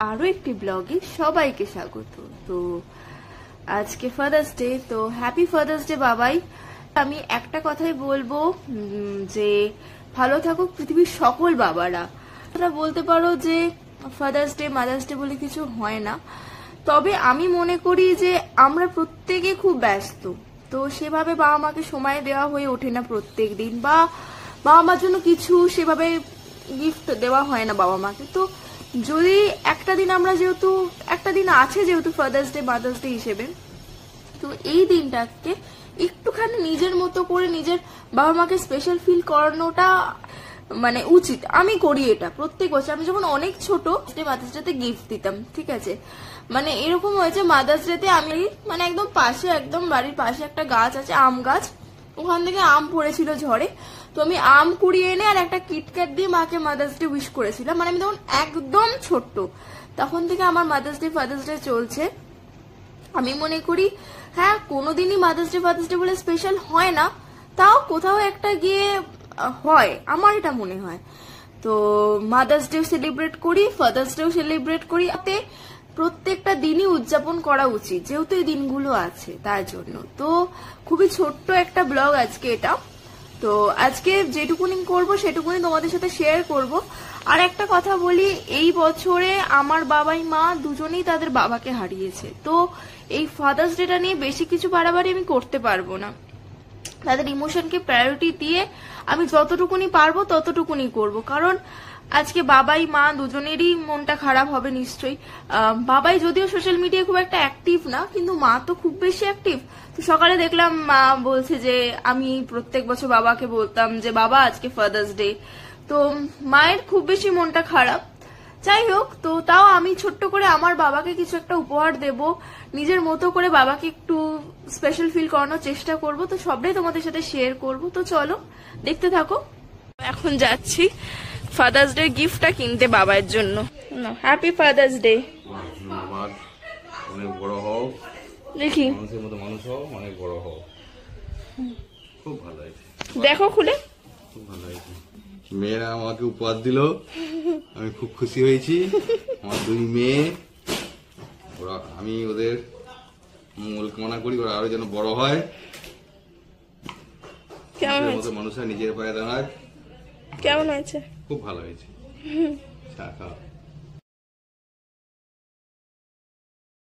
আরো একটি ব্লগে সবাইকে স্বাগত। তো আজকে ফাদার্স ডে, তো হ্যাপি ফাদার্স ডে বাবাই। আমি একটা কথাই বলবো যে ভালো থাকুক পৃথিবীর সকল বাবারা। বলতে পারো যে ফাদার্স ডে মাদার্স ডে বলে কিছু হয় না, তবে আমি মনে করি যে আমরা প্রত্যেকে খুব ব্যস্ত, তো সেভাবে বাবা মাকে সময় দেওয়া হয়ে ওঠে না প্রত্যেক দিন, বা বাবা মার জন্য কিছু সেভাবে গিফট দেওয়া হয় না বাবা মাকে। তো যদি একটা দিন আমরা যেহেতু একটা দিন আছে যেহেতু ফাদার্স ডে মাদার্স ডে হিসেবে, তো এই দিনটাকে একটুখানি নিজের মতো করে নিজের বাবা মাকে স্পেশাল ফিল করানোটা মানে উচিত। আমি করি এটা প্রত্যেক বছর। আমি যখন অনেক ছোট মাদার্স ডে তে গিফট দিতাম, ঠিক আছে, মানে এরকম হয়েছে মাদার্স ডে তে আমি মানে একদম পাশে, একদম বাড়ির পাশে একটা গাছ আছে, আম গাছ, ওখান থেকে আম পড়েছিল ঝড়ে, তো আমি আম কুড়িয়ে এনে আর একটা কিটক্যাট দিয়ে মাকে মাদার্স ডে উইশ করেছিলাম। মানে আমি তখন একদম ছোট্ট, তখন থেকে আমার মাদার্স ডে ফাদার্স ডে চলছে। আমি মনে করি হ্যাঁ, কোনোদিনই মাদার্স ডে ফাদার্স ডে বলে স্পেশাল হয় না, তাও কোথাও একটা গিয়ে হয়, আমার এটা মনে হয়। তো মাদার্স ডে সেলিব্রেট করি, ফাদার্স ডেও সেলিব্রেট করি, তাতে প্রত্যেকটা দিনই উদযাপন করা উচিত যেহেতু এই দিনগুলো আছে তার জন্য। তো খুবই ছোট্ট একটা ব্লগ আজকে এটা। তো আজকে যেটুকুনি করব সেটুকুনি তোমাদের সাথে শেয়ার করব। আর একটা কথা বলি, এই বছরে আমার বাবাই মা দুজনেই তাদের বাবাকে হারিয়েছে, তো এই ফাদার্স ডেটা নিয়ে বেশি কিছু বাড়াবাড়ি আমি করতে পারবো না। তাদের ইমোশনকে প্রায়োরিটি দিয়ে আমি যতটুকুনি পারবো ততটুকুনি করব, কারণ আজকে বাবাই মা দুজনেরই মনটা খারাপ হবে নিশ্চয়ই। বাবাই যদিও সোশ্যাল মিডিয়ায় খুব একটা অ্যাক্টিভ না, কিন্তু মা তো খুব বেশি অ্যাক্টিভ। তো সকালে দেখলাম মা বলছে যে আমি প্রত্যেক বছর বাবাকে বলতাম যে বাবা আজকে ফাদার্স ডে, তো মায়ের খুব বেশি মনটা খারাপ। যাই হোক, তো তাও আমি ছোট্ট করে আমার বাবাকে কিছু একটা উপহার দেব, নিজের মতো করে বাবাকে একটু স্পেশাল ফিল করানোর চেষ্টা করব। তো সবটাই তোমাদের সাথে শেয়ার করব, তো চলো দেখতে থাকো। এখন যাচ্ছি ফাদার্স ডে গিফটটা কিনতে বাবার জন্য। Happy father's day. অনেক বড় হও, দেখি মানুষের মতো মানুষ হও, অনেক বড় হও। খুব ভালো হয়েছে, দেখো খুলে, খুব ভালো হয়েছে। মেয়েরা আমাকে উপহার দিল, আমি খুব খুশি হয়েছি। আমার দুই মেয়ে, ওরা আমি ওদের মঙ্গল কামনা করি, ওরা আরো যেন বড় হয়, কেমন মতো মানুষরা নিজের পায়ে দাঁড়ায়। কেমন হয়েছে? খুব ভালো হয়েছে। চা খাও।